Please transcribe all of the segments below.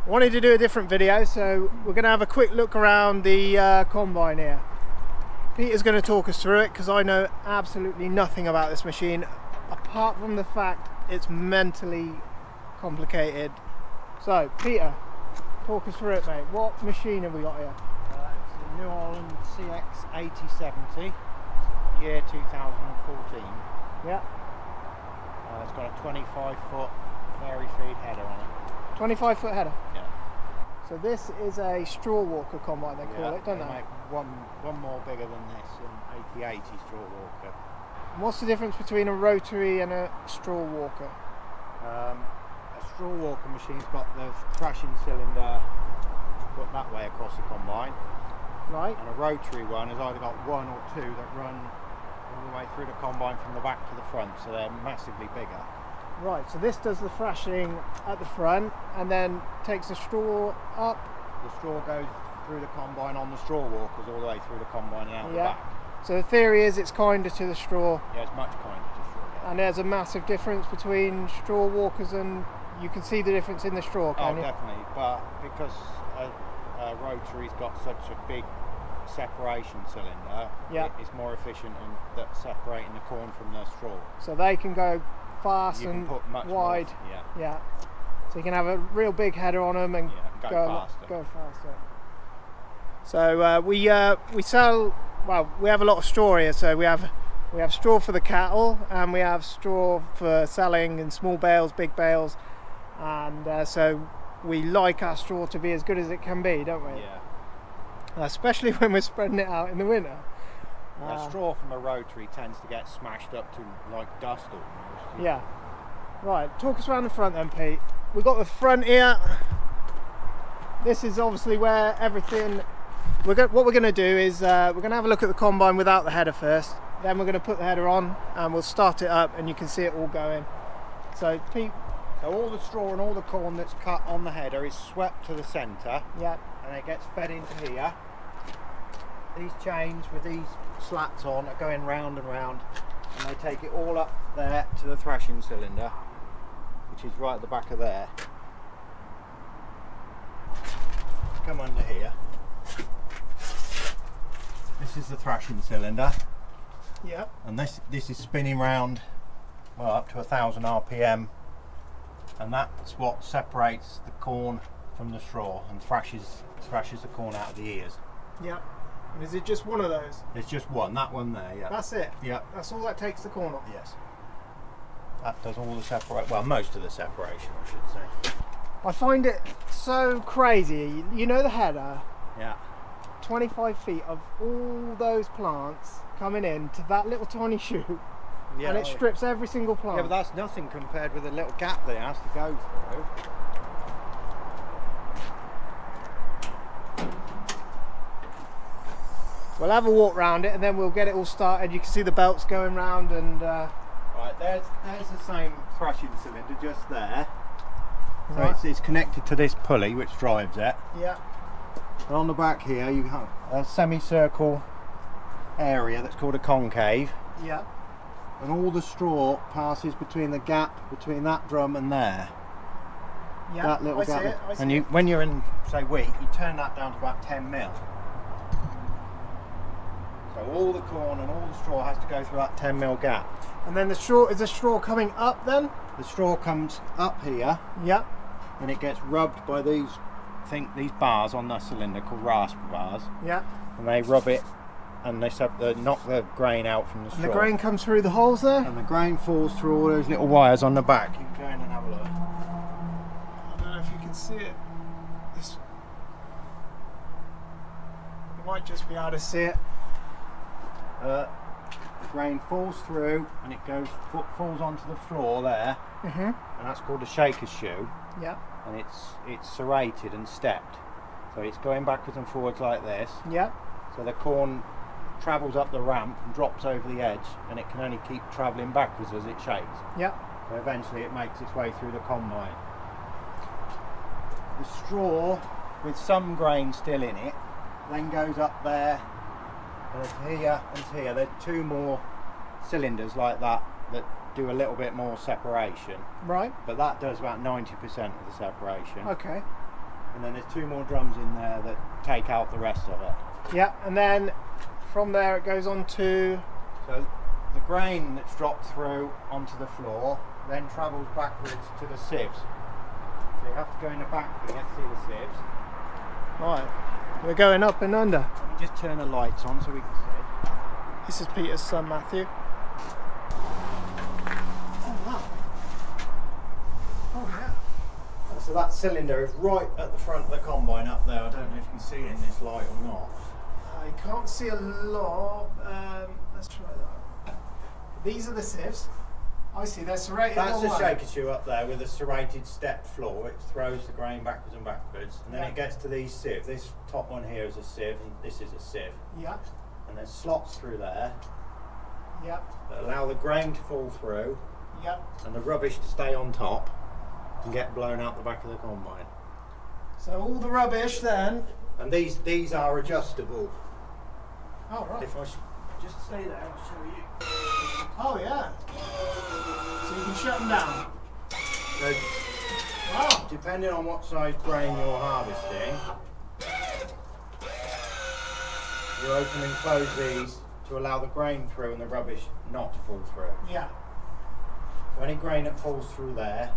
Wanted to do a different video, so we're going to have a quick look around the combine here. Peter's going to talk us through it because I know absolutely nothing about this machine apart from the fact it's mentally complicated. So Peter, talk us through it, mate. What machine have we got here? It's a New Holland cx8070, year 2014. Yeah. It's got a 25-foot vary feed header on it. 25-foot header? Yeah. So this is a straw walker combine, they call it, don't they? Make one more bigger than this, an 8080 straw walker. And what's the difference between a rotary and a straw walker? A straw walker machine's got the thrashing cylinder put that way across the combine. Right. And a rotary one has either got one or two that run all the way through the combine from the back to the front, so they're massively bigger. Right, so this does the thrashing at the front and then takes the straw up. The straw goes through the combine on the straw walkers all the way through the combine and out the back. So the theory is it's kinder to the straw. Yeah, it's much kinder to straw. Yeah. And there's a massive difference between straw walkers, and you can see the difference in the straw, can you? Definitely, but because a rotary's got such a big separation cylinder, it's more efficient in separating the corn from the straw. So they can go fast you and can put much wide. More, yeah. So you can have a real big header on them and go faster. So we sell. Well, we have a lot of straw here. So we have straw for the cattle, and we have straw for selling in small bales, big bales, and so we like our straw to be as good as it can be, don't we? Yeah. Especially when we're spreading it out in the winter. Straw from a rotary tends to get smashed up to like dust almost. Yeah. Right, talk us around the front then, Pete. We've got the front here. This is obviously where everything... What we're going to do is we're going to have a look at the combine without the header first. Then we're going to put the header on and we'll start it up and you can see it all going. So, Pete... So all the straw and all the corn that's cut on the header is swept to the centre. Yeah. And it gets fed into here. These chains with these slats on are going round and round, and they take it all up there to the thrashing cylinder, which is right at the back of there. Come under here. This is the thrashing cylinder. Yeah. And this is spinning round, well, up to 1000 RPM, and that's what separates the corn from the straw and thrashes the corn out of the ears. Yeah. And is it just one of those? It's just one, that one there, yeah. That's it? Yeah. That's all that takes the corn off? Yes. That does all the separation, well, most of the separation, I should say. I find it so crazy. You know the header? Yeah. 25 feet of all those plants coming in to that little tiny chute, and it strips every single plant. Yeah, but that's nothing compared with the little gap that it has to go through. We'll have a walk round it and then we'll get it all started. You can see the belts going round and... Right, there's the same thrashing cylinder just there. So right. it's connected to this pulley which drives it. Yeah. And on the back here you have a semicircle area that's called a concave. Yeah. And all the straw passes between the gap between that drum and there. Yeah, that little gap. I see and it. when you're in, say, wheat, you turn that down to about 10 mil. So all the corn and all the straw has to go through that 10 mil gap. And then the straw, is the straw coming up then? The straw comes up here. Yeah. And it gets rubbed by these bars on the cylinder called rasp bars. Yeah. And they rub it and they knock the grain out from the straw. And the grain comes through the holes there? And the grain falls through all those little wires on the back. You can go in and have a look. I don't know if you can see it. You might just be able to see it. The grain falls through and it falls onto the floor there, and that's called a shaker's shoe. Yeah. And it's serrated and stepped, so it's going backwards and forwards like this. Yeah. So the corn travels up the ramp and drops over the edge, and it can only keep travelling backwards as it shakes. Yeah. So eventually it makes its way through the combine. The straw, with some grain still in it, then goes up there. There's here and here. There's two more cylinders like that that do a little bit more separation. Right. But that does about 90% of the separation. Okay. and then there's 2 more drums in there that take out the rest of it. Yeah, and then from there it goes on to... So the grain that's dropped through onto the floor then travels backwards to the sieves. So you have to go in the back to get to see the sieves. Right, we're going up and under. Let me just turn the lights on so we can see. This is Peter's son, Matthew. Oh wow. Oh yeah. So that cylinder is right at the front of the combine up there. I don't know if you can see it in this light or not. I can't see a lot. Let's try that. These are the sieves. I see, they're serrated. That's the shaker shoe up there with a serrated step floor. It throws the grain backwards and backwards, and then it gets to these sieves. This top one here is a sieve, and this is a sieve. Yep. And there's slots through there. Yep. That allow the grain to fall through. Yep. And the rubbish to stay on top and get blown out the back of the combine. So all the rubbish then. And these are adjustable. Oh right. If I just stay there, I'll show you. Oh yeah. So you can shut them down. So, Wow. depending on what size grain you're harvesting, you open and close these to allow the grain through and the rubbish not to fall through. Yeah. So any grain that falls through there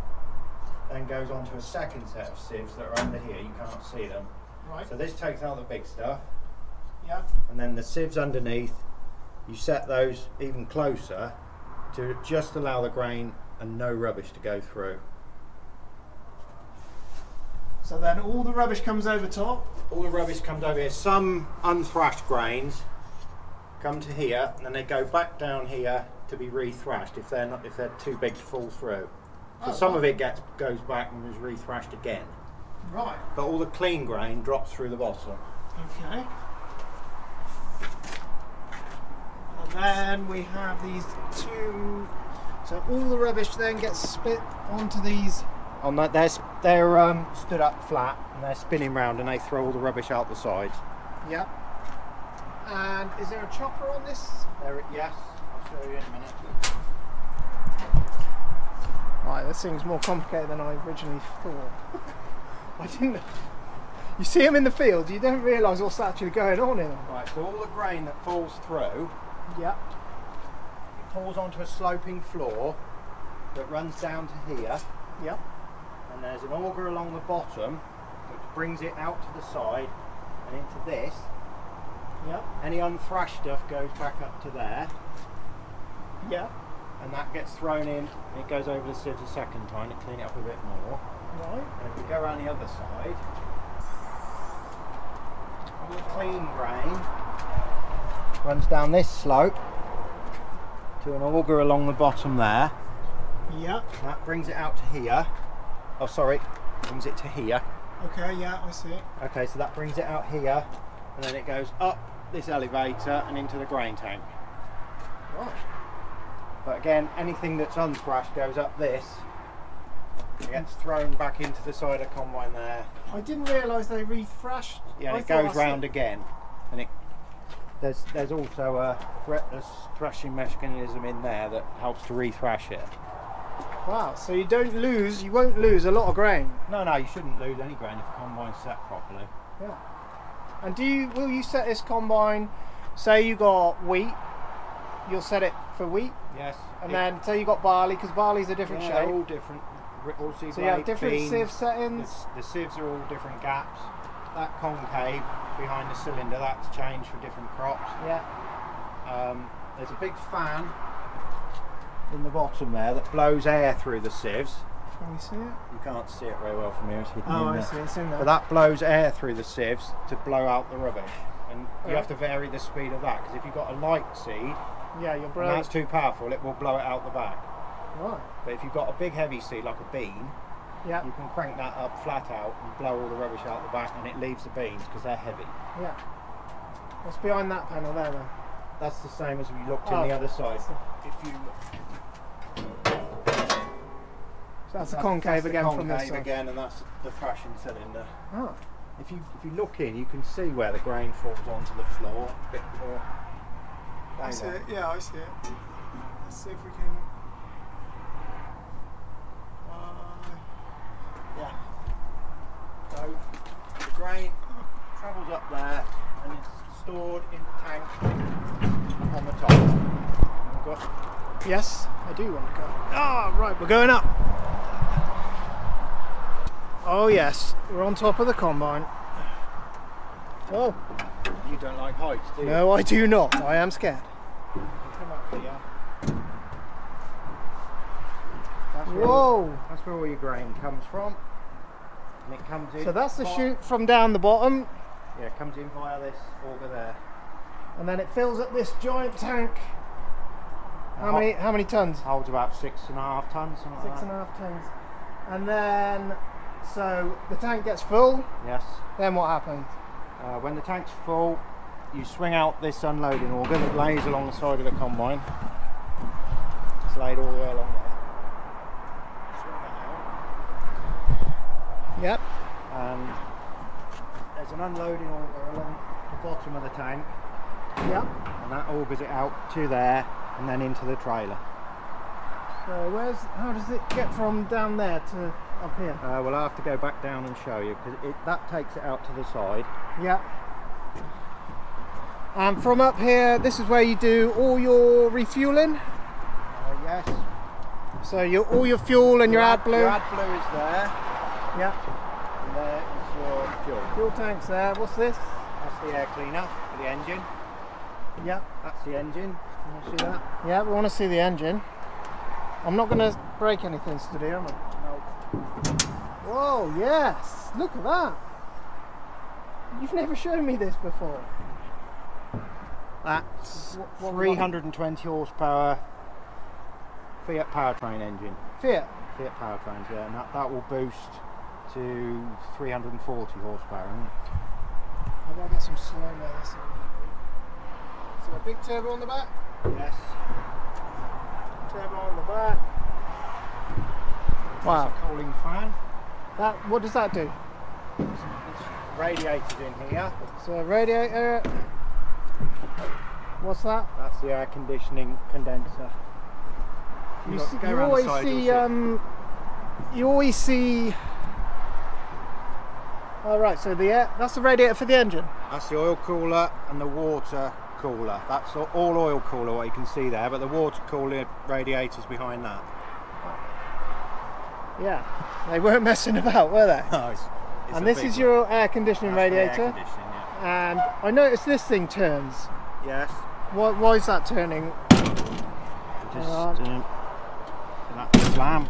then goes onto a second set of sieves that are under here. You can't see them. Right. So this takes out the big stuff. Yeah. And then the sieves underneath, you set those even closer to just allow the grain and no rubbish to go through. So then all the rubbish comes over top. All the rubbish comes over here. Some unthrashed grains come to here and then they go back down here to be re-thrashed if they're too big to fall through. So some of it goes back and is re-thrashed again. Right. But all the clean grain drops through the bottom. Okay. And then we have these 2. So all the rubbish then gets spit onto these. On that, they're stood up flat and they're spinning round and they throw all the rubbish out the sides. Yep. And is there a chopper on this? Yes, I'll show you in a minute. Right, this thing's more complicated than I originally thought. I didn't. You see them in the field, you don't realise what's actually going on in them. Right, so all the grain that falls through, Yep. it falls onto a sloping floor that runs down to here. Yep. And there's an auger along the bottom which brings it out to the side and into this. Yep. Any unthrashed stuff goes back up to there. Yep. And that gets thrown in and it goes over the sieves a second time to clean it up a bit more. Right. And if we go around the other side, all the clean grain runs down this slope to an auger along the bottom there. Yep. That brings it out to here. Oh sorry, brings it to here. Okay, yeah, I see. Okay, so that brings it out here and then it goes up this elevator and into the grain tank. Right. But again, anything that's unthrashed goes up this. It gets thrown back into the side of the combine there. I didn't realise they re-thrashed. Yeah, and it goes round again. And there's also a fretless thrashing mechanism in there that helps to re-thrash it. Wow, so you won't lose a lot of grain. No, you shouldn't lose any grain if the combine's set properly. Yeah. And will you set this combine, say you got wheat, you'll set it for wheat? Yes. And then say you got barley, because barley's a different shape. They're all different. So you have different sieve settings? The sieves are all different gaps. That concave behind the cylinder, that's changed for different crops. Yeah. There's a big fan in the bottom there that blows air through the sieves. Can we see it? You can't see it very well from here, it's hidden Oh, in I there. see, it's in there. But that blows air through the sieves to blow out the rubbish. And you have to vary the speed of that, because if you've got a light seed, yeah, you're and that's too powerful, it will blow it out the back. Right. But if you've got a big heavy seed like a bean, Yeah. you can crank that up flat out and blow all the rubbish out the back, and it leaves the beans because they're heavy. Yeah. What's behind that panel there then? That's the same as we looked in the other side. If you So that's the concave again from this side. again, and that's the thrashing cylinder. Oh. If you look in, you can see where the grain falls onto the floor a bit more. I see it. Yeah, I see it. Let's see if we can. Yeah. So grain travels up there and it's stored in the tank on the top. Yes, I do want to go. Ah, right, we're going up. Oh yes, we're on top of the combine. Oh. You don't like heights, do you? No, I do not. I am scared. Come up here. Whoa! That's where all your grain comes from. And it comes in. So that's the chute from down the bottom. Yeah, it comes in via this auger there. And then it fills up this giant tank. How many tons? Holds about 6.5 tons, something like that. 6.5 tons. And then, so the tank gets full. Yes. Then what happens? When the tank's full, you swing out this unloading auger that lays along the side of the combine. It's laid all the way along there. Swing that out. Yep. And there's an unloading auger along the bottom of the tank. Yep. And that augers it out to there and then into the trailer. So how does it get from down there to up here? We'll have to go back down and show you because that takes it out to the side. Yeah. And from up here, this is where you do all your refueling? Yes. So all your fuel and your AdBlue? Your AdBlue is there. Yeah. And there is your fuel. Fuel tank's there. What's this? That's the air cleaner for the engine. Yeah. That's the engine. You want to see that? Yeah, we want to see the engine. I'm not going to break anything today, am I? No. Whoa, yes! Look at that! You've never shown me this before. That's what 320 horsepower Fiat powertrain engine. Fiat powertrains, yeah, and that will boost to 340 horsepower. How about I get some slow-mo? So a big turbo on the back? Yes. Turbo on the back. Wow. That's a cooling fan. What does that do? It's radiators in here. So a radiator. What's that? That's the air conditioning condenser. You always see. Oh right, so that's the radiator for the engine. That's the oil cooler and the water cooler. That's all oil cooler, what you can see there, but the water cooler radiators behind that. Yeah, they weren't messing about, were they? No, it's and this is your air conditioning radiator. Air conditioning, yeah. And I noticed this thing turns. Yes. Why is that turning? Just that slam.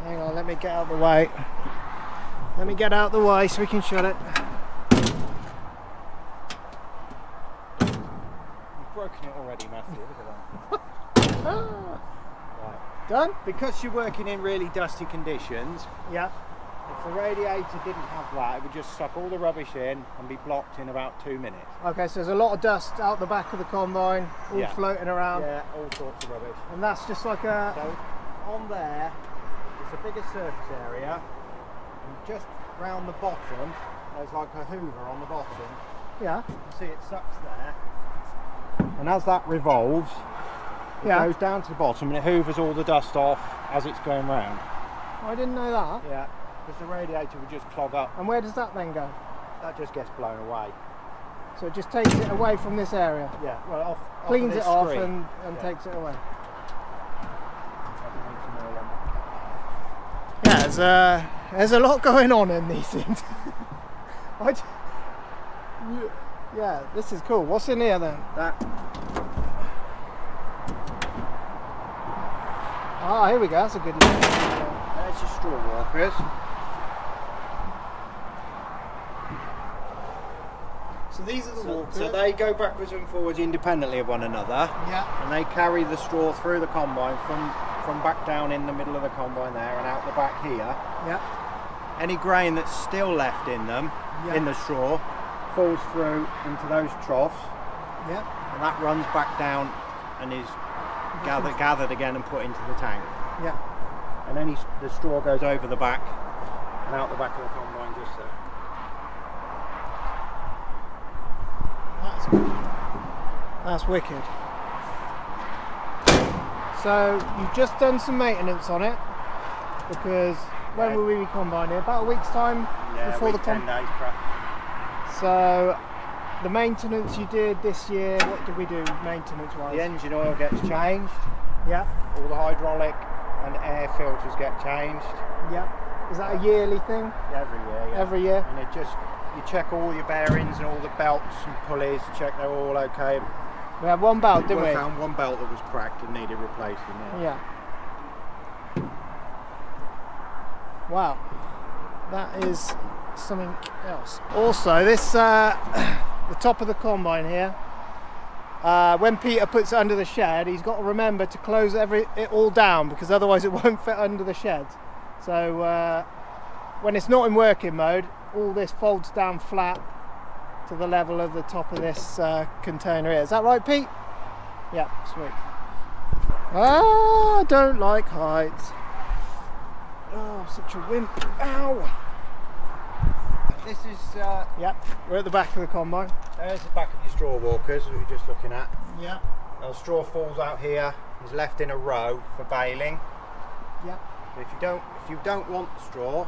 Hang on, let me get out of the way. Let me get out of the way so we can shut it. You've broken it already, Matthew. Look at that. Right. Done? Because you're working in really dusty conditions, Yeah. if the radiator didn't have that, it would just suck all the rubbish in and be blocked in about 2 minutes. Okay, so there's a lot of dust out the back of the combine, all floating around. Yeah, all sorts of rubbish. And that's just like a... So on there, it's a bigger surface area, and just round the bottom, there's like a hoover on the bottom. Yeah. You see it sucks there, and as that revolves, it goes down to the bottom and it hoovers all the dust off as it's going round. I didn't know that. Yeah, because the radiator would just clog up. And where does that then go? That just gets blown away. So it just takes it away from this area? Yeah, well, off cleans of it this off screen. and takes it away. Yeah, there's a lot going on in these things. Yeah, this is cool. What's in here then? Ah, here we go. That's a good look. There's your straw walkers. So these are the walkers. So they go backwards and forwards independently of one another. Yeah. And they carry the straw through the combine from back down in the middle of the combine there and out the back here. Yeah. Any grain that's still left in them, in the straw, falls through into those troughs. Yeah. And that runs back down and is gathered again and put into the tank. Yeah. And then the straw goes over the back and out the back of the combine just there. That's wicked. So you've just done some maintenance on it because when will we be combining? About a week's time before the 10 days prep. So the maintenance you did this year, what did we do maintenance wise? The engine oil gets changed. Yeah. All the hydraulic and air filters get changed. Yeah. Is that a yearly thing? Every year, yeah. Every year? And you check all your bearings and all the belts and pulleys, check they're all okay. We had one belt, didn't we? We found one belt that was cracked and needed replacing. Yeah. Wow. That is something else. Also, this the top of the combine here, when Peter puts it under the shed, he's got to remember to close it all down, because otherwise it won't fit under the shed. So when it's not in working mode, all this folds down flat to the level of the top of this container here. Is that right, Pete? Yeah, sweet. Ah, I don't like heights. Oh, such a wimp. Ow! This is... Yep, we're at the back of the combine. There's the back of your straw walkers that you're just looking at. Yeah. Now the straw falls out here, is left in a row for baling. Yeah. But if you don't want the straw,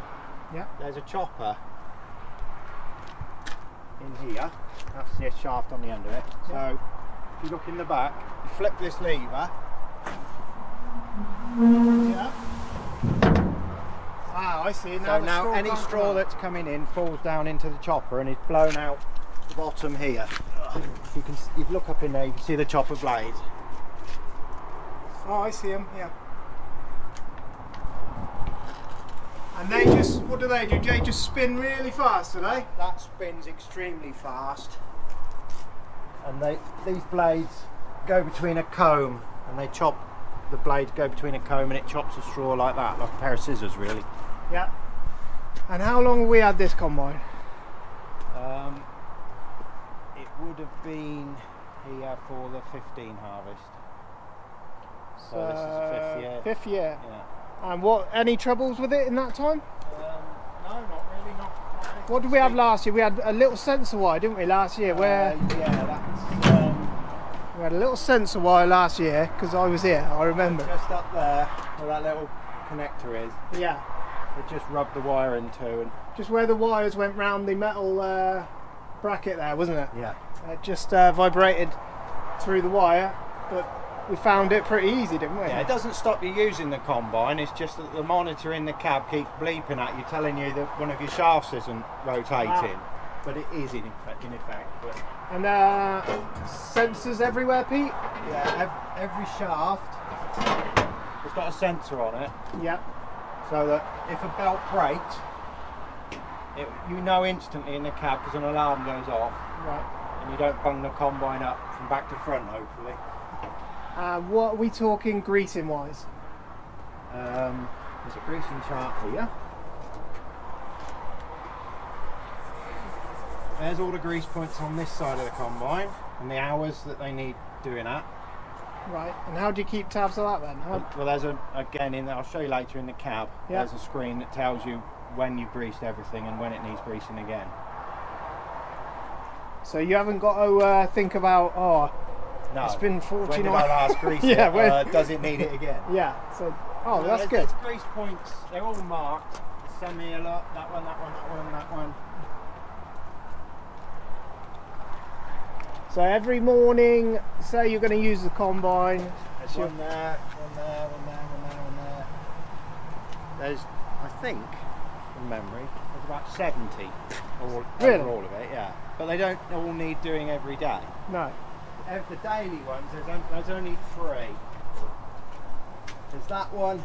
yeah, there's a chopper in here. That's the shaft on the end of it. Yeah. So if you look in the back, you flip this lever. Yeah. Wow, I see. So now any straw that's coming in falls down into the chopper and is blown out the bottom here. You can look up in there, you can see the chopper blades. Oh, I see them. Yeah. And they just, what do? They just spin really fast, do they? That spins extremely fast. And these blades go between a comb, and they chop, the blades go between a comb and it chops the straw like that, like a pair of scissors really. Yeah. And how long have we had this combine? It would have been here for the 15 harvest. So this is the 5th year. 5th year. Yeah. And what? Any troubles with it in that time? No, not really. Not what did we have last year? We had a little sensor wire, didn't we, last year? Where yeah, that's. We had a little sensor wire last year, because I was here. I remember. Just up there, where that little connector is. Yeah. It just rubbed the wire into, and just where the wires went round the metal bracket there, wasn't it? Yeah. It just vibrated through the wire, but we found it pretty easy, didn't we? Yeah, it doesn't stop you using the combine, it's just that the monitor in the cab keeps bleeping at you, telling you that one of your shafts isn't rotating. But it is in effect. But and sensors everywhere, Pete? yeah, every shaft has got a sensor on it. Yeah. So that if a belt breaks, you know instantly in the cab, because an alarm goes off. Right. And you don't bung the combine up from back to front, hopefully. What are we talking greasing wise? There's a greasing chart here. There's all the grease points on this side of the combine and the hours that they need doing at. Right, and how do you keep tabs of that then? Well, there's again, I'll show you later in the cab, yeah, there's a screen that tells you when you've greased everything and when it needs greasing again. So you haven't got to think about, oh, no, it's been 49. When did I last grease yeah, it? Does it need it again? Yeah, so, oh, no, that's good. There's grease points, they're all marked. Semi-alert, that one, that one, that one, that one. So every morning, say you're going to use the combine. There's one there, one there, one there, one there, one there. There's, I think, from memory, there's about 70 really? over all of it, yeah. But they don't all need doing every day. No. The daily ones, there's only 3. There's that one,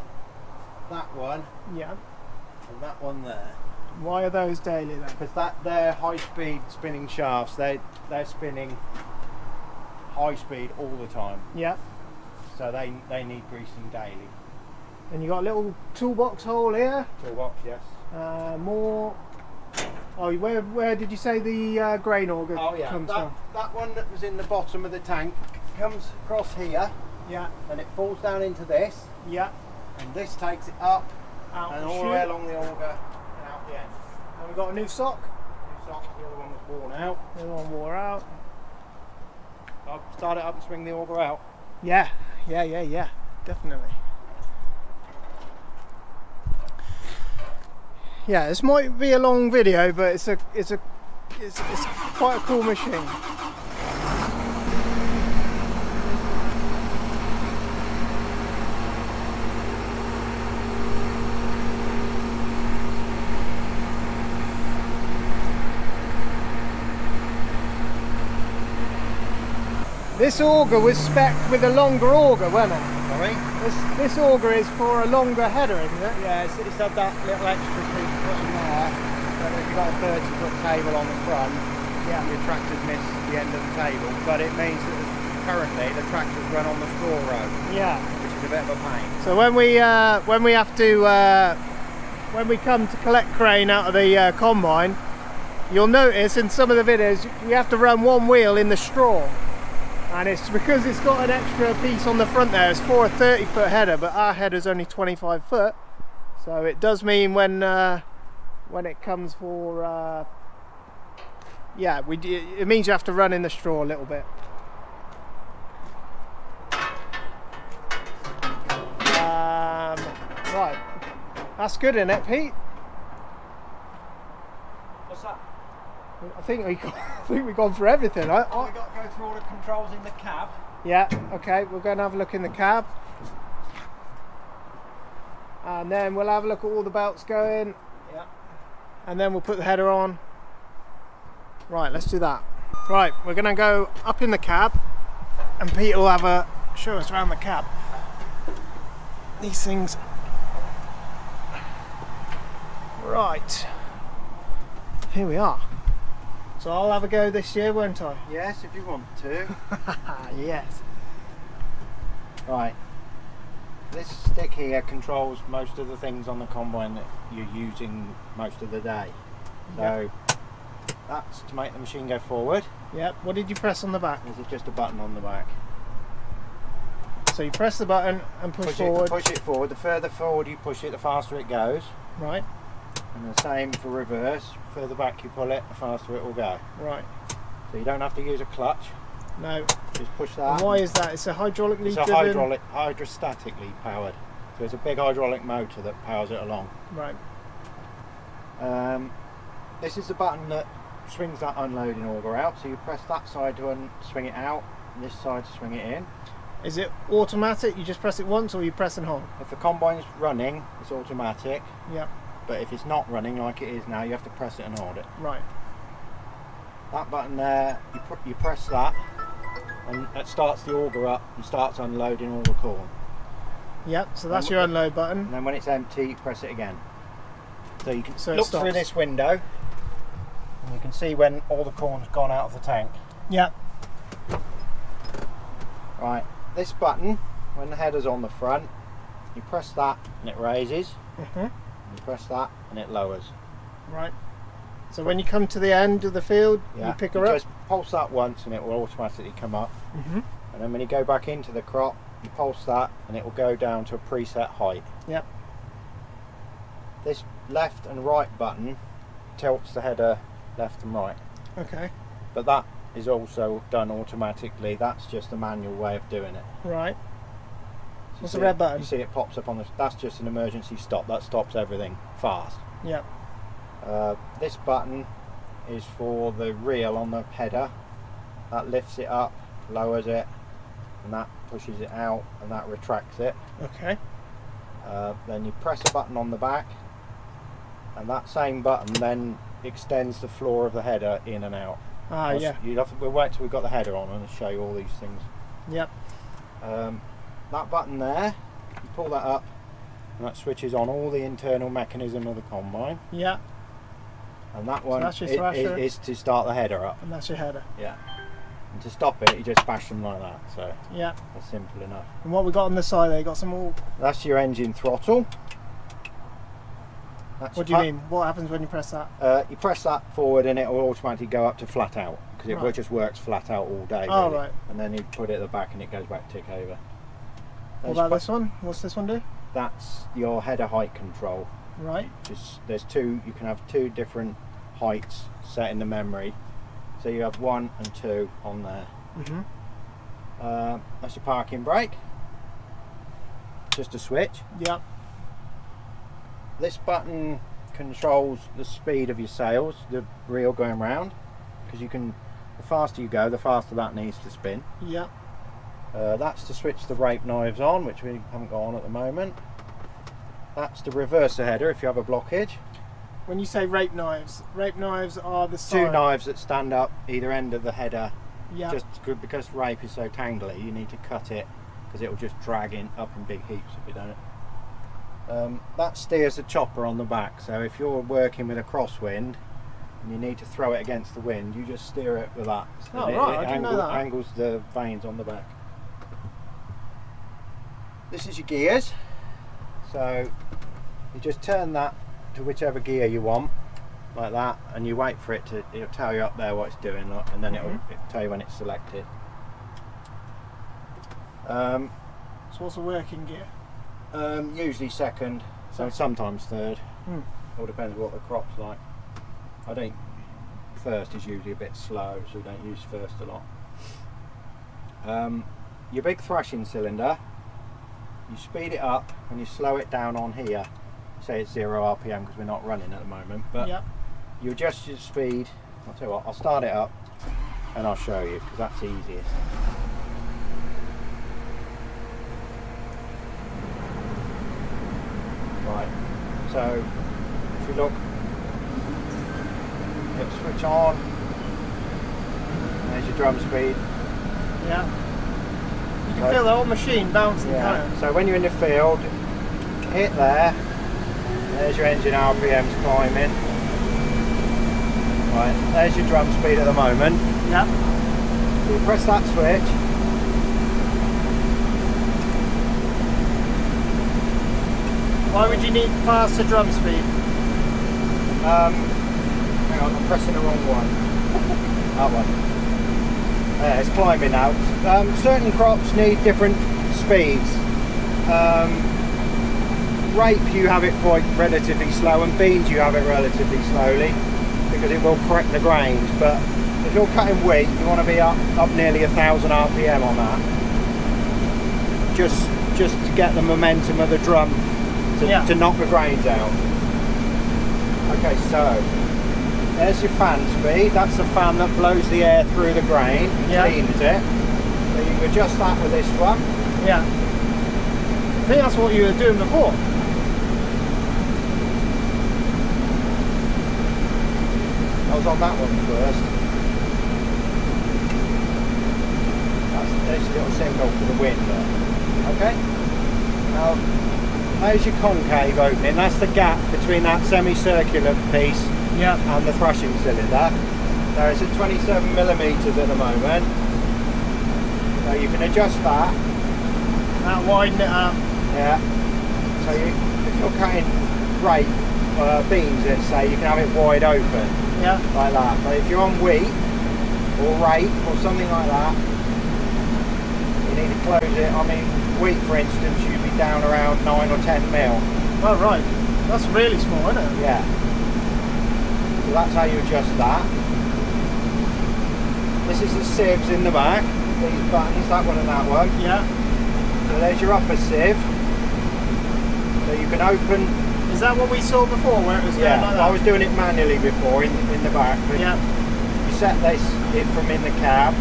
yeah, and that one there. Why are those daily then? Because they're high-speed spinning shafts. They're spinning high speed all the time. Yeah. So they need greasing daily. And you got a little toolbox hole here. Toolbox, yes. More. Oh, where did you say the grain auger comes from? That one that was in the bottom of the tank comes across here. Yeah. And it falls down into this. Yeah. And this takes it up out and all the way along the auger. The end. And we've got a new sock. New sock, the other one was worn out. The other one wore out. I'll start it up and swing the auger out. Yeah, definitely. Yeah, this might be a long video, but it's a it's quite a cool machine. This auger was spec'd with a longer auger, wasn't it? Sorry? This auger is for a longer header, isn't it? Yeah, it's had that little extra piece put in there. So if you've got a 30-foot table on the front, Yeah. your tractors miss the end of the table. But it means that currently the tractors run on the straw road, Yeah. which is a bit of a pain. So when we have to when we come to collect crane out of the combine, you'll notice in some of the videos we have to run one wheel in the straw. And it's because it's got an extra piece on the front there. It's for a 30-foot header, but our header's only 25 foot. So it does mean when it comes for yeah, it means you have to run in the straw a little bit. Right, that's good, isn't it, Pete? What's that? I think we've gone for everything. We've got to go through all the controls in the cab. Yeah, okay, we're going to have a look in the cab. And then we'll have a look at all the belts going. Yeah. And then we'll put the header on. Right, let's do that. Right, we're going to go up in the cab and Pete will have a show us around the cab. These things. Right, here we are. So I'll have a go this year, won't I? Yes, if you want to. Yes. Right. This stick here controls most of the things on the combine that you're using most of the day. So that's to make the machine go forward. Yep. What did you press on the back? There's just a button on the back. So you press the button and push forward. Push it forward. The further forward you push it, the faster it goes. Right. And the same for reverse. The further back you pull it, the faster it will go. Right. So you don't have to use a clutch. No. Just push that. And why is that? It's a hydraulically driven. It's hydrostatically powered. So it's a big hydraulic motor that powers it along. Right. This is the button that swings that unloading auger out. So you press that side to swing it out, and this side to swing it in. Is it automatic? You just press it once, or you press and hold? If the combine's running, it's automatic. Yep. But if it's not running like it is now, you have to press it and hold it. Right. That button there, you press that, and it starts the auger up and starts unloading all the corn. Yep. So that's your unload button. And then when it's empty, press it again. So you can So it look stops. through this window, and you can see when all the corn's gone out of the tank. Yep. Right. This button, when the header's on the front, you press that and it raises. You press that and it lowers. Right. So when you come to the end of the field, you pick her up. Just pulse that once and it will automatically come up. And then when you go back into the crop, you pulse that and it will go down to a preset height. Yep. This left and right button tilts the header left and right. Okay. But that is also done automatically. That's just the manual way of doing it. Right. So What's the red button? You see it pops up on the. That's just an emergency stop. That stops everything fast. Yep. This button is for the reel on the header. That lifts it up, lowers it, and that pushes it out, and that retracts it. Okay. Then you press a button on the back, and that same button then extends the floor of the header in and out. Ah, yeah. We'll wait till we've got the header on and show you all these things. Yep. That button there, you pull that up, and that switches on all the internal mechanism of the combine. Yeah. And that one that's your thrasher. is to start the header up. And that's your header. Yeah. And to stop it, you just bash them like that. So yeah. that's simple enough. And what we got on the side there, you got some more. That's your engine throttle. What do you mean? What happens when you press that? You press that forward and it will automatically go up to flat out, because it just works flat out all day. Oh, really. right. And then you put it at the back and it goes back to tick over. What about this one? What's this one do? That's your header height control. Right. There's two. You can have two different heights set in the memory. So you have 1 and 2 on there. That's your parking brake. Just a switch. Yep. This button controls the speed of your sails, the reel going round, because you can, the faster you go, the faster that needs to spin. Yeah. That's to switch the rape knives on, which we haven't got on at the moment. That's to reverse the header if you have a blockage. When you say rape knives are the side. Two knives that stand up either end of the header. Yeah. Just because rape is so tangly, you need to cut it because it will just drag in up in big heaps if you don't. That steers the chopper on the back, so if you're working with a crosswind and you need to throw it against the wind, you just steer it with that. Oh, right, I didn't know that. Angles the vanes on the back. This is your gears, so you just turn that to whichever gear you want, like that, and you wait for it to, it'll tell you up there what it's doing, and then it'll tell you when it's selected. So what's a working gear? Usually second, so sometimes third. All depends what the crop's like. I think first is usually a bit slow, so we don't use first a lot. Your big thrashing cylinder, you speed it up and you slow it down on here. Say it's 0 RPM because we're not running at the moment, but you adjust your speed. I'll tell you what, I'll start it up and I'll show you because that's easiest. Right, so if you look, it'll switch on. There's your drum speed. Yeah. You can feel the whole machine bouncing. Yeah. So when you're in the field, hit there. There's your engine RPMs climbing. Right, there's your drum speed at the moment. Yeah. So you press that switch. Why would you need faster drum speed? Hang on, I'm pressing the wrong one. That one. Yeah, it's climbing now. Certain crops need different speeds. Rape you have it quite relatively slow, and beans you have it relatively slowly because it will correct the grains. But if you're cutting wheat, you want to be up nearly 1,000 RPM on that. Just to get the momentum of the drum to knock the grains out. Okay, so there's your fan speed. That's the fan that blows the air through the grain, cleans it. So you can adjust that with this one. Yeah. I think that's what you were doing before. I was on that one first. There's your little symbol for the wind there. Okay. Now, there's your concave opening. That's the gap between that semicircular piece and the thrashing cylinder. So it's at 27mm at the moment. So you can adjust that. That widen it up. Yeah. So if you're cutting rape, beans, let's say, you can have it wide open. Yeah. Like that. But if you're on wheat or rape or something like that, you need to close it. I mean, wheat, for instance, you'd be down around 9 or 10 mil. Oh, right. That's really small, isn't it? Yeah. So that's how you adjust that. This is the sieves in the back. These buttons, that one and that one. Yeah. So there's your upper sieve. So you can open. Is that what we saw before, where it was going like that? I was doing it manually before in the back. But you set this in from in the cab.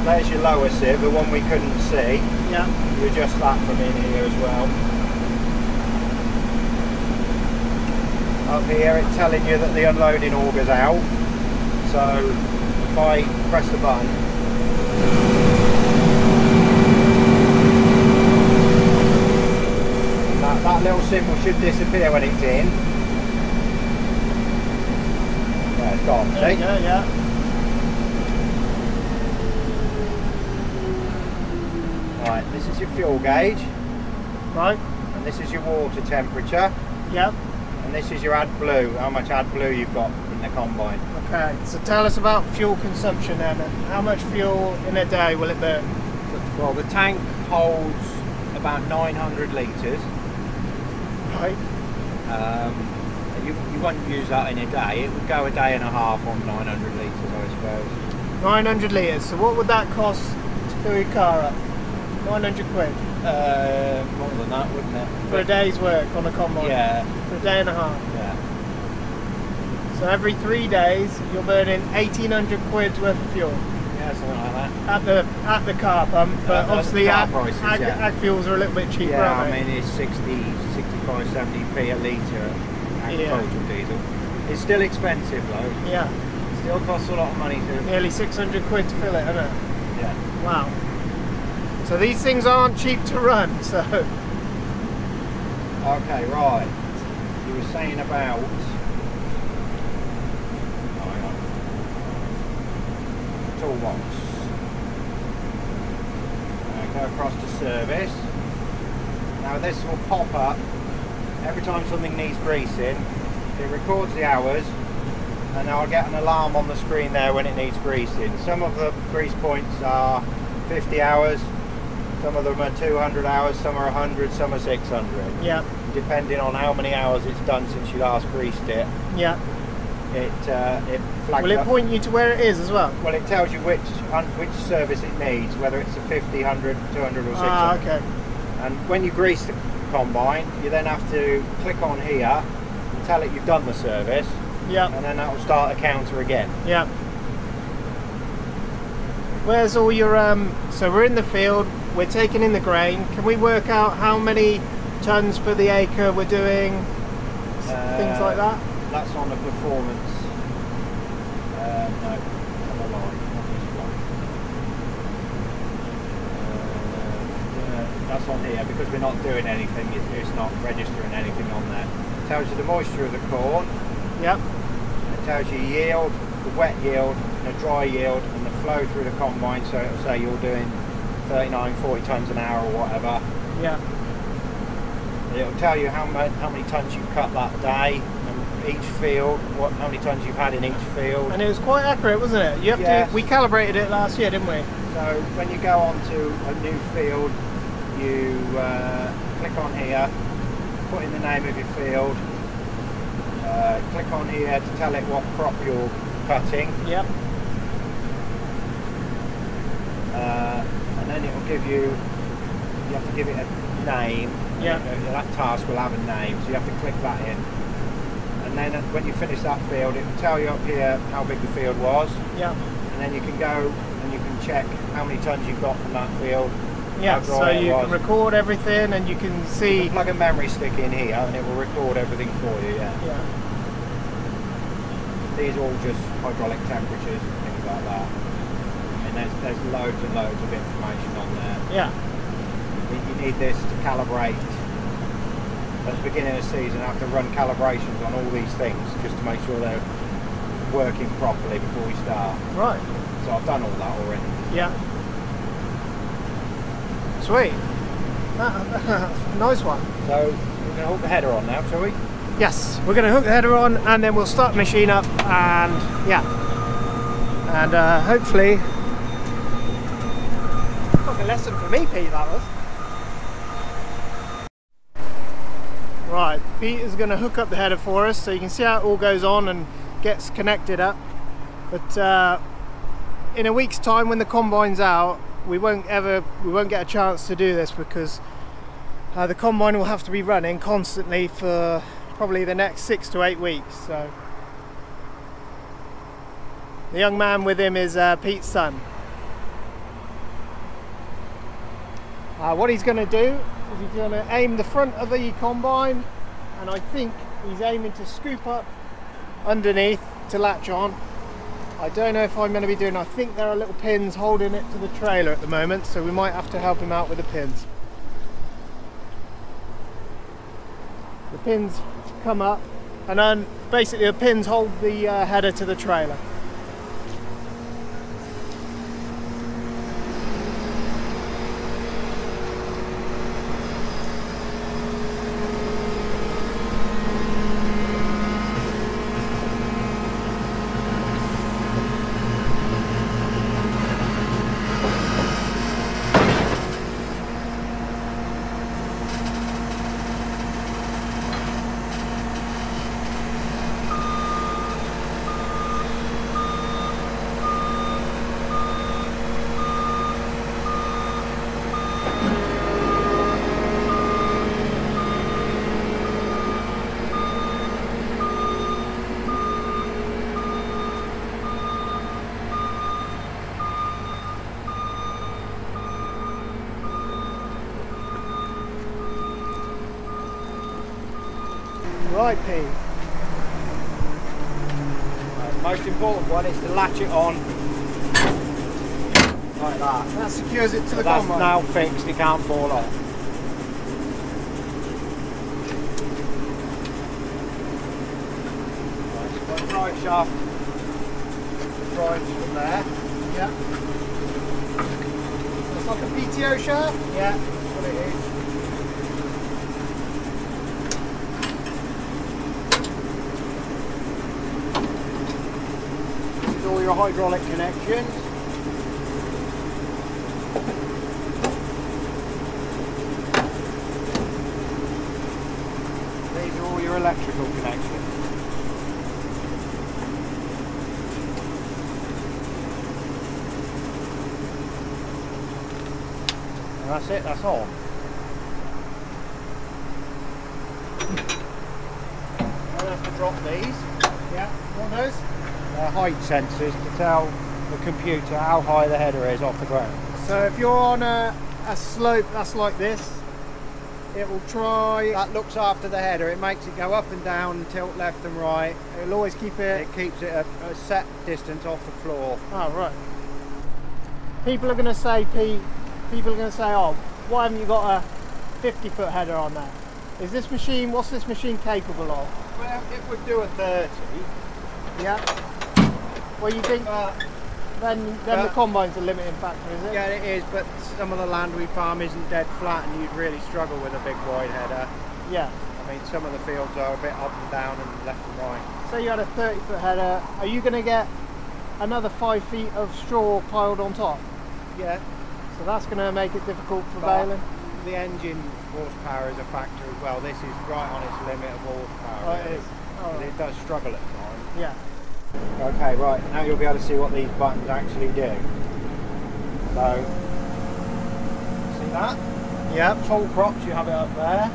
There's your lower sieve, the one we couldn't see. Yeah. You adjust that from in here as well. Up here it's telling you that the unloading auger's out. So if I press the button, that little symbol should disappear when it's in. Yeah, it's gone, see? Yeah. Right, this is your fuel gauge. Right. And this is your water temperature. Yep. And this is your AdBlue, how much AdBlue you've got in the combine. Okay, so tell us about fuel consumption then. How much fuel in a day will it burn? Well, the tank holds about 900 litres. Right. You won't use that in a day. It would go a day and a half on 900 litres, I suppose. 900 litres. So what would that cost to fill your car up? 100 quid. More than that, wouldn't it? For a day's work on a combine? Yeah. For a day and a half? Yeah. So every 3 days you're burning 1,800 quid's worth of fuel? Yeah, something like that. At the car pump, but obviously ag fuels are a little bit cheaper, yeah, aren't they? I mean it's 65, 70p a litre agricultural diesel. It's still expensive though. Yeah. It still costs a lot of money to... Nearly 600 quid to fill it, isn't it? Yeah. Wow. So these things aren't cheap to run, so... Okay, right. You were saying about... toolbox. Go across to service. Now this will pop up every time something needs greasing. It records the hours and I'll get an alarm on the screen there when it needs greasing. Some of the grease points are 50 hours, some of them are 200 hours, some are 100, some are 600. Yeah. Depending on how many hours it's done since you last greased it. Yeah. It flags Will it up. Point you to where it is as well? Well, it tells you which service it needs, whether it's a 50, 100, 200 or 600. Ah, okay. And when you grease the combine, you then have to click on here and tell it you've done the service. Yeah. And then that will start a counter again. Yeah. Where's all your so we're in the field, we're taking in the grain. Can we work out how many tons per the acre we're doing? Things like that? That's on the performance. No, on the line, not this one. That's on here because we're not doing anything. It's not registering anything on there. It tells you the moisture of the corn. Yep. It tells you yield, the wet yield, the dry yield, and the flow through the combine. So it'll say you're doing 39, 40 tons an hour or whatever. Yeah. It'll tell you how many tons you've cut that day. Each field, how many tons you've had in each field. And it was quite accurate, wasn't it? You have to. We calibrated it last year, didn't we? So when you go onto a new field, you click on here, put in the name of your field, click on here to tell it what crop you're cutting. Yep. And then it will give you have to give it a name. Yeah. That task will have a name, so you have to click that in. And then when you finish that field, it will tell you up here how big the field was. Yeah. And then you can go and you can check how many tons you've got from that field. Yeah, so you can record everything and you can see... You can plug a memory stick in here and it will record everything for you, yeah. Yeah. These are all just hydraulic temperatures and things like that. I mean, there's loads and loads of information on there. Yeah. You need this to calibrate. At the beginning of the season, I have to run calibrations on all these things just to make sure they're working properly before we start. Right. So I've done all that already. Yeah. Sweet. Nice one. So we're going to hook the header on now, shall we? Yes, we're going to hook the header on and then we'll start the machine up and yeah. And hopefully... Like a lesson for me, Pete, that was. Right, Pete is going to hook up the header for us so you can see how it all goes on and gets connected up. But in a week's time when the combine's out, we won't get a chance to do this because the combine will have to be running constantly for probably the next 6 to 8 weeks. So the young man with him is Pete's son. What he's going to do, he's going to aim the front of the combine and I think he's aiming to scoop up underneath to latch on. I don't know if I'm going to be doing, I think there are little pins holding it to the trailer at the moment, so we might have to help him out with the pins. The pins come up and then basically the pins hold the header to the trailer. Right, Pete. The most important one is to latch it on like that. That secures it to the That's combine. now fixed, it can't fall off. Right, drive shaft drives from there. Yeah. It's like a PTO shaft? Yeah, that's what it is. This is all your hydraulic connections. These are all your electrical connections. And that's it, that's all. I have to drop these. Yeah. What are those? They're height sensors to tell the computer how high the header is off the ground. So if you're on a slope that's like this, it will try. That looks after the header, it makes it go up and down and tilt left and right. It'll always keep it. It keeps it a set distance off the floor. Oh, right. People are going to say, Pete, oh, why haven't you got a 50-foot header on there? Is this machine, what's this machine capable of? Well, it would do a 30. Yeah. Well, you think then the combine's a limiting factor, is it? Yeah, it is, but some of the land we farm isn't dead flat and you'd really struggle with a big wide header. Yeah. I mean, some of the fields are a bit up and down and left and right. Say you had a 30-foot header, are you going to get another 5 feet of straw piled on top? Yeah. So that's going to make it difficult for But baling? the engine horsepower is a factor as well. This is right on its limit of horsepower. Oh, it really. is. Oh, But right. it does struggle at times. Yeah. Okay, right, now you'll be able to see what these buttons actually do. So, see that? Yep. Tall crops, you have it up there.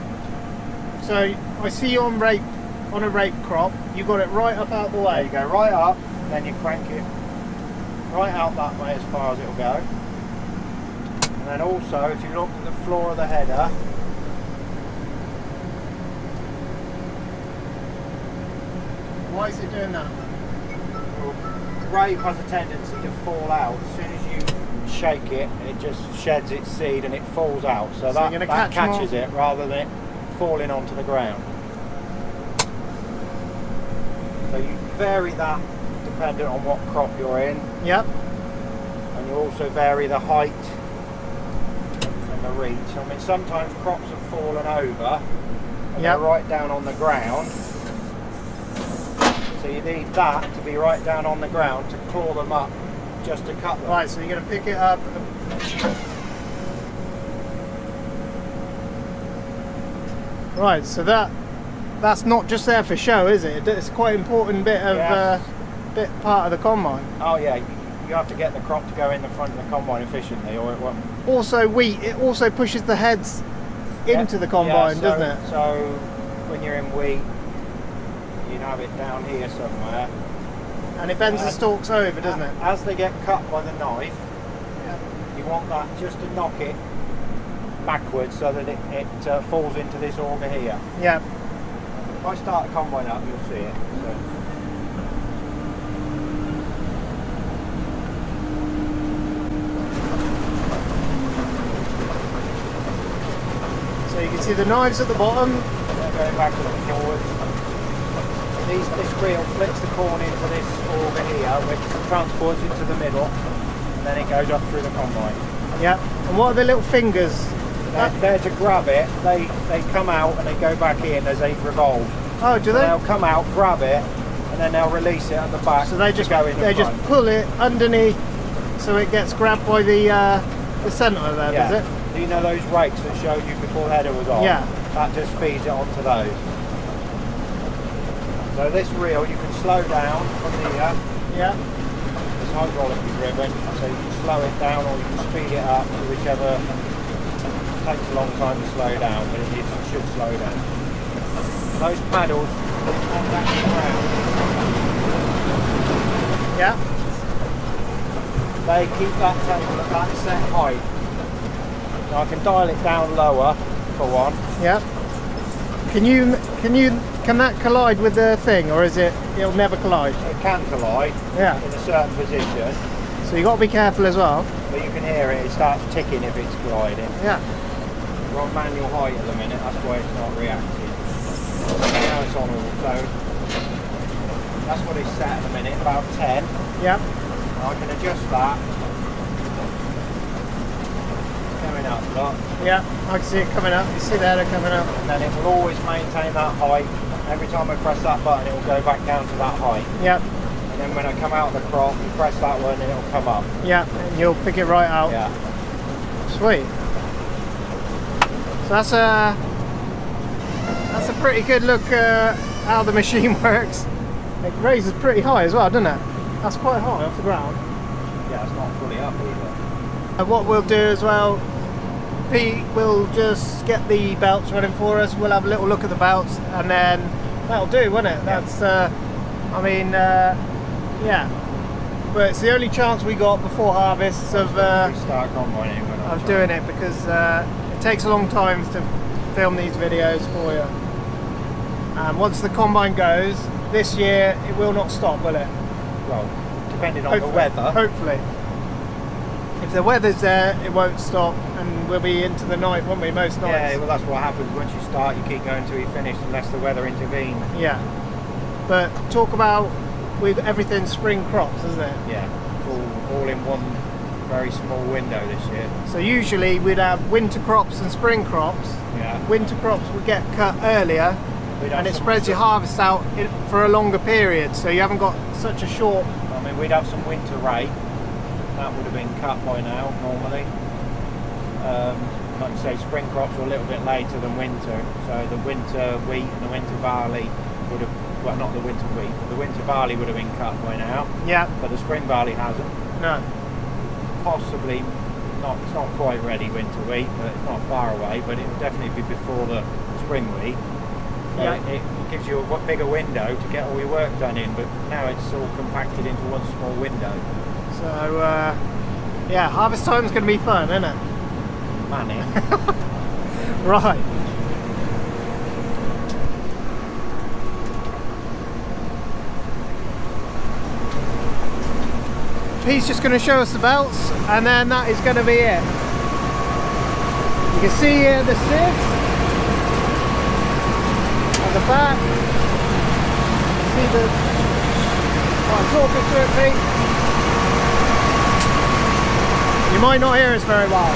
So I see you on a rape crop, you got it right up out the There way. you go, right up, then you crank it right out that way as far as it'll go. And then also, if you look at the floor of the header, Why is it doing that? rape has a tendency to fall out. As soon as you shake it, it just sheds its seed and it falls out. So you're that gonna catch catches more? it rather than it falling onto the ground. So you vary that depending on what crop you're in. Yep. And you also vary the height and the reach. I mean, sometimes crops have fallen over and Yep. they're right down on the ground. So you need that to be right down on the ground to claw them up, just to cut them. Right, so you're going to pick it up. Right, so that's not just there for show, is it? It's quite an important bit of Yes. part of the combine. Oh yeah, you have to get the crop to go in the front of the combine efficiently, or it won't. Also, it also pushes the heads into the combine, doesn't it? So when you're in wheat, you have it down here somewhere. And it bends the stalks over, doesn't it? As they get cut by the knife, you want that just to knock it backwards so that it falls into this auger here. Yeah. If I start the combine up, you'll see it. So you can see the knives at the bottom. Going backwards and forwards. This reel flips the corn into this auger here, which transports it to the middle, and then it goes up through the combine. Yeah. And what are the little fingers? They're to grab it. They come out and they go back in as they revolve. Oh, do So they? they'll come out, grab it, and then they'll release it at the back. So they just go in the front. pull it underneath, so it gets grabbed by the centre there, Yeah. does it? Do you know those rakes that showed you before the header was on? Yeah. That just feeds it onto those. So this reel you can slow down from here. Yeah. It's hydraulically driven, so you can slow it down or you can speed it up to whichever. It takes a long time to slow down, but it should slow down. Those paddles on that ground, Yeah. they keep that table at that set height. Now I can dial it down lower for one. Yeah. Can you Can that collide with the thing, or is it'll never collide? It can collide, yeah, in a certain position. So you got to be careful as well. But you can hear it starts ticking if it's colliding. Yeah. We're on manual height at the minute, that's why it's not reacting. Now it's on auto. That's what it's set at the minute, about 10. Yeah. I can adjust that. It's coming up a lot. Yeah, I can see it coming up. You see there, they're coming up. And then it will always maintain that height. Every time I press that button, it will go back down to that height. Yeah. And then when I come out of the crop, you press that one and it'll come up. Yeah, and you'll pick it right out. Yeah. Sweet. So that's a pretty good look how the machine works. It raises pretty high as well, doesn't it? That's quite high off the ground. Yeah, it's not fully up either. And what we'll do as well, Pete will just get the belts running for us. We'll have a little look at the belts, and then that'll do, won't it? Yeah. That's, I mean, yeah. But it's the only chance we got before harvest of doing it, because it takes a long time to film these videos for you. And once the combine goes, this year it will not stop, will it? Well, depending on the weather. Hopefully. If the weather's there, it won't stop, and we'll be into the night, won't we, most nights? Yeah, well that's what happens. Once you start, you keep going till you finish, unless the weather intervenes. Yeah. But talk about with everything spring crops, isn't it? Yeah, it's all in one very small window this year. So usually we'd have winter crops and spring crops. Yeah. Winter crops would get cut earlier, and it spreads your harvest out for a longer period, so you haven't got such a short... I mean, we'd have some winter rape. That would have been cut by now, normally. Like you say, spring crops were a little bit later than winter, so the winter wheat and the winter barley would have, well, not the winter wheat, but the winter barley would have been cut by now. Yeah. But the spring barley hasn't. No. Possibly not, it's not quite ready, winter wheat, but it's not far away, but it will definitely be before the spring wheat. So yeah. It gives you a bigger window to get all your work done in, but now it's all compacted into one small window. So, yeah, harvest time's going to be fun, isn't it? Manning. Right. He's just going to show us the belts, and then that is going to be it. You can see here the sieves at the back. See the... Right, talk us through it, Pete. You might not hear us very well.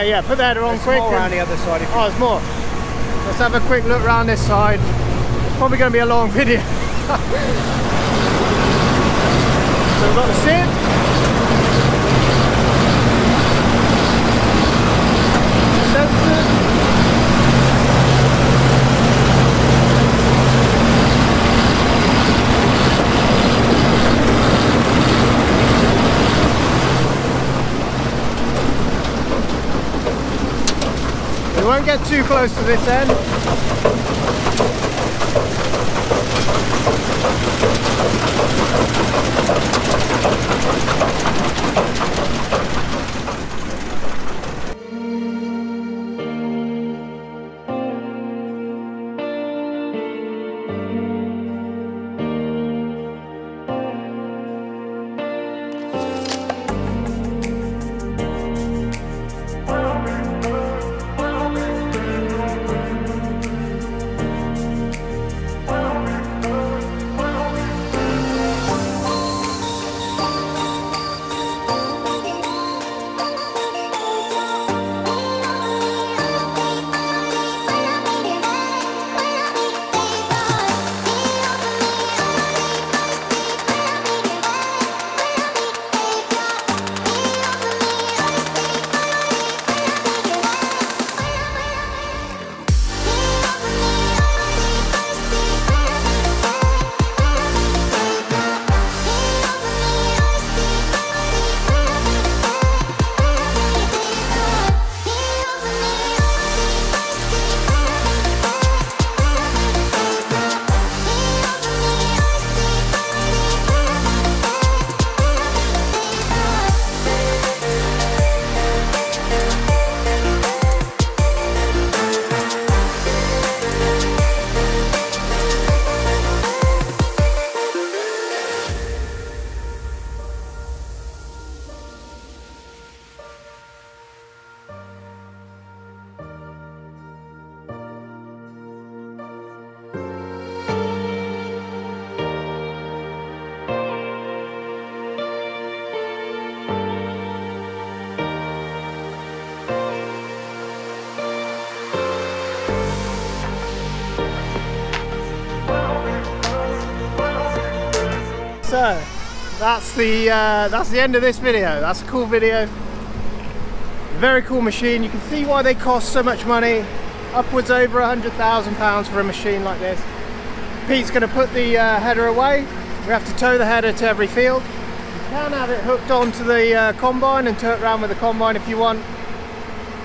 Yeah, put that on quick. More around the other side. Oh, there's more. Let's have a quick look around this side. It's probably going to be a long video. So we've got the sieve. We won't get too close to this end. So that's the end of this video. That's a cool video. Very cool machine. You can see why they cost so much money. Upwards over £100,000 for a machine like this. Pete's going to put the header away. We have to tow the header to every field. You can have it hooked onto the combine and tow it around with the combine if you want.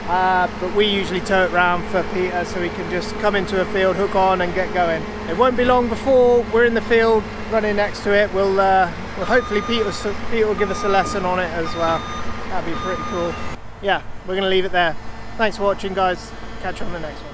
But we usually tow it around for Peter so he can just come into a field, hook on and get going. It won't be long before we're in the field running next to it. We'll hopefully Pete will give us a lesson on it as well. That'd be pretty cool. Yeah, we're going to leave it there. Thanks for watching, guys. Catch you on the next one.